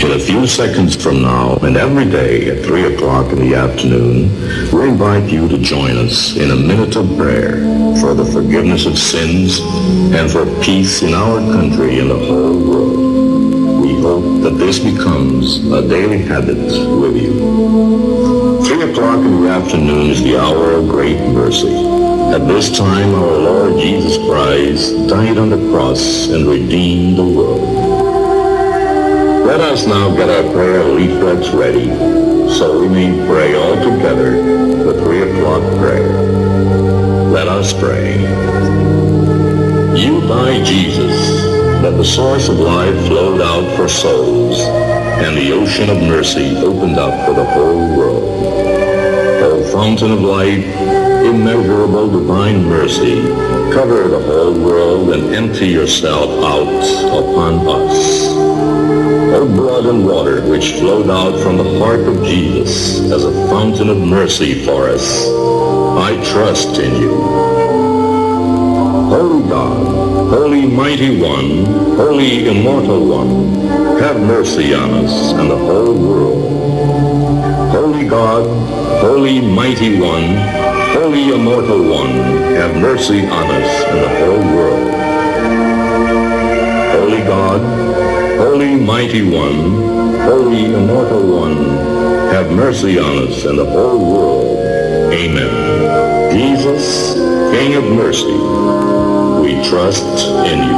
In a few seconds from now and every day at 3 o'clock in the afternoon, we invite you to join us in a minute of prayer for the forgiveness of sins and for peace in our country and the whole world. We hope that this becomes a daily habit with you. 3 o'clock in the afternoon is the hour of great mercy. At this time, our Lord Jesus Christ died on the cross and redeemed the world. Let us now get our prayer leaflets ready so we may pray all together the 3 o'clock prayer. Let us pray. You died, Jesus, that the source of life flowed out for souls, and the ocean of mercy opened up for the whole world. O fountain of life, immeasurable divine mercy, cover the whole world and empty yourself out upon us. O blood and water which flowed out from the heart of Jesus as a fountain of mercy for us, I trust in you. Holy God, Holy Mighty One, Holy Immortal One, have mercy on us and the whole world. Holy God, Holy Mighty One, Holy Immortal One, have mercy on us and the whole world. Holy God, Holy Mighty One, Holy Immortal One, have mercy on us and the whole world. Amen. Jesus, King of mercy, we trust in you.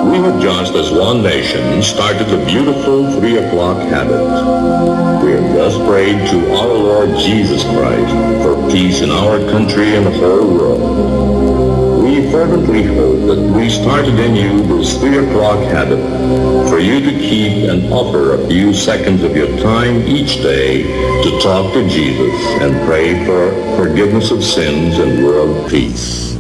We have just, as one nation, started the beautiful 3 o'clock habit. We have just prayed to our Lord Jesus Christ for peace in our country and the whole world. We fervently hope that we started in you this 3 o'clock habit for you to keep and offer a few seconds of your time each day to talk to Jesus and pray for forgiveness of sins and world peace.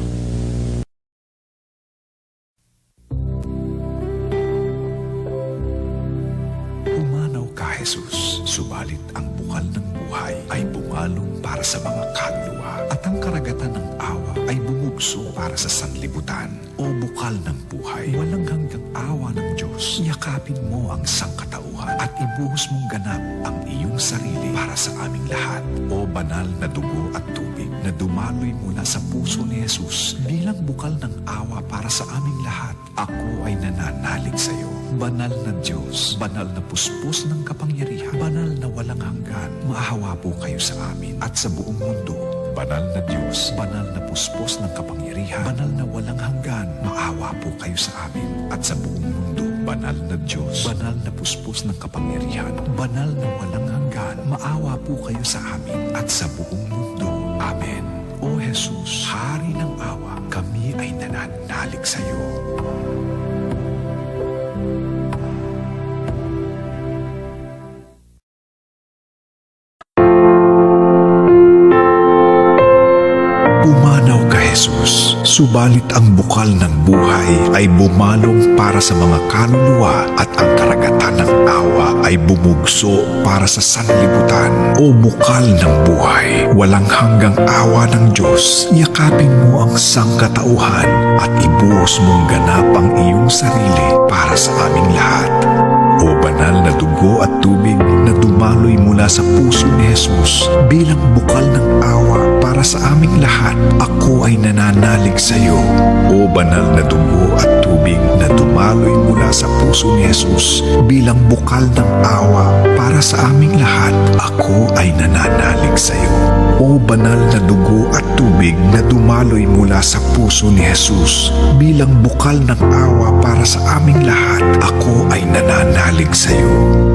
Jesus, subalit ang bukal ng buhay ay bumalong para sa mga kaluluwa at ang karagatan ng awa ay bumugso para sa sanlibutan. O bukal ng buhay, walang hanggang awa ng Diyos, yakapin mo ang sangkatauhan at ibuhos mong ganap ang iyong sarili para sa aming lahat. O banal na dugo at tubig na dumaloy mula sa puso ni Jesus bilang bukal ng awa para sa aming lahat, ako ay nananalig sa iyo. Banal na Diyos, banal na puspos ng kapangyarihan, banal na walang hanggan, maahawa po kayo sa amin at sa buong mundo. Banal na Diyos, banal na puspos ng kapangyarihan, banal na walang hanggan, maawa po kayo sa amin at sa buong mundo. Banal na Diyos, banal na puspos ng kapangyarihan, banal na walang hanggan, maawa po kayo sa amin at sa buong mundo. Amen. O Jesus, Hari ng awa, kami ay nananalig sa iyo. Pumanaw ka, Jesus, subalit ang bukal ng buhay ay bumalong para sa mga kaluluwa at ang karagatan ng awa ay bumugso para sa sanlibutan. O bukal ng buhay, walang hanggang awa ng Diyos, yakapin mo ang sangkatauhan at ibuhos mong ganap ang iyong sarili para sa aming lahat. O banal na dugo at tubig na dumaloy mula sa puso ni Jesus bilang bukal ng awa para sa aming lahat, ako ay nananalig sa iyo. O banal na dugo at tubig na dumaloy mula sa puso ni Jesus bilang bukal ng awa para sa aming lahat, ako ay nananalig sa iyo. O banal na dugo at tubig na dumaloy mula sa puso ni Jesus bilang bukal ng awa para sa aming lahat, ako ay nananalig sa iyo.